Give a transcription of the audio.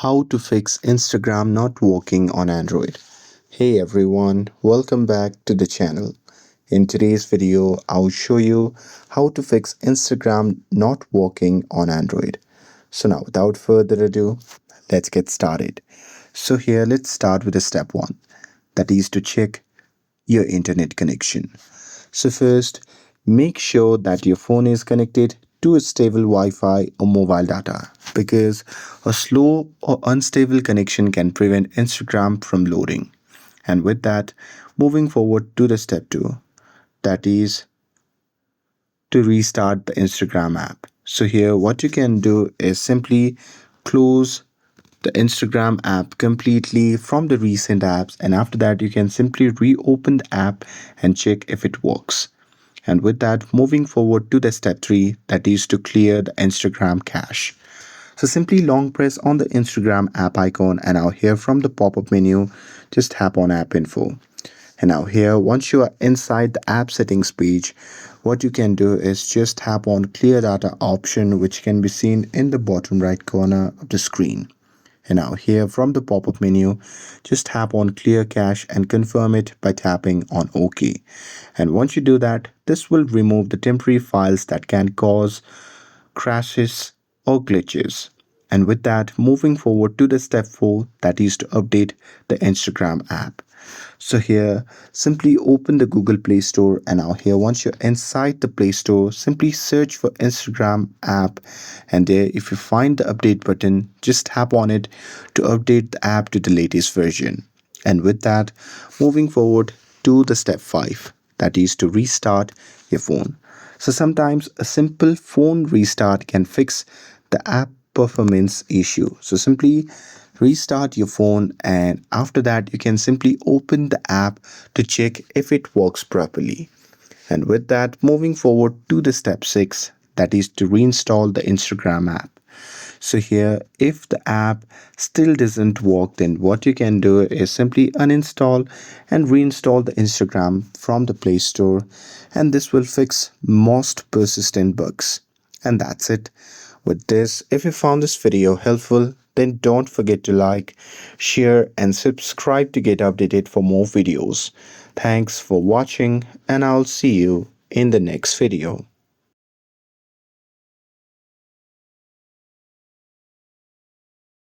How to fix Instagram not working on Android. Hey everyone, welcome back to the channel. In today's video, I'll show you how to fix Instagram not working on Android. So now without further ado, let's get started. So here let's start with the step 1, that is to check your internet connection. So first, make sure that your phone is connected to a stable Wi-Fi or mobile data, because a slow or unstable connection can prevent Instagram from loading. And with that, moving forward to the step 2, that is to restart the Instagram app. So here what you can do is simply close the Instagram app completely from the recent apps, and after that you can simply reopen the app and check if it works. And with that, moving forward to the step 3, that is to clear the Instagram cache. So simply long press on the Instagram app icon, and now here from the pop-up menu, just tap on app info. And now here, once you are inside the app settings page, what you can do is just tap on clear data option, which can be seen in the bottom right corner of the screen. And now here from the pop-up menu, just tap on clear cache and confirm it by tapping on OK. And once you do that, this will remove the temporary files that can cause crashes or glitches. And with that, moving forward to the step 4, that is to update the Instagram app. So here, simply open the Google Play Store, and now here once you're inside the Play Store, simply search for Instagram app, and there if you find the update button, just tap on it to update the app to the latest version. And with that, moving forward to the step 5, that is to restart your phone. So sometimes a simple phone restart can fix the app performance issue. So simply restart your phone, and after that you can simply open the app to check if it works properly. And with that, moving forward to the step 6, that is to reinstall the Instagram app. So here, if the app still doesn't work, then what you can do is simply uninstall and reinstall the Instagram from the Play Store, and this will fix most persistent bugs. And that's it. With this, if you found this video helpful, then don't forget to like, share, and subscribe to get updated for more videos. Thanks for watching, and I'll see you in the next video.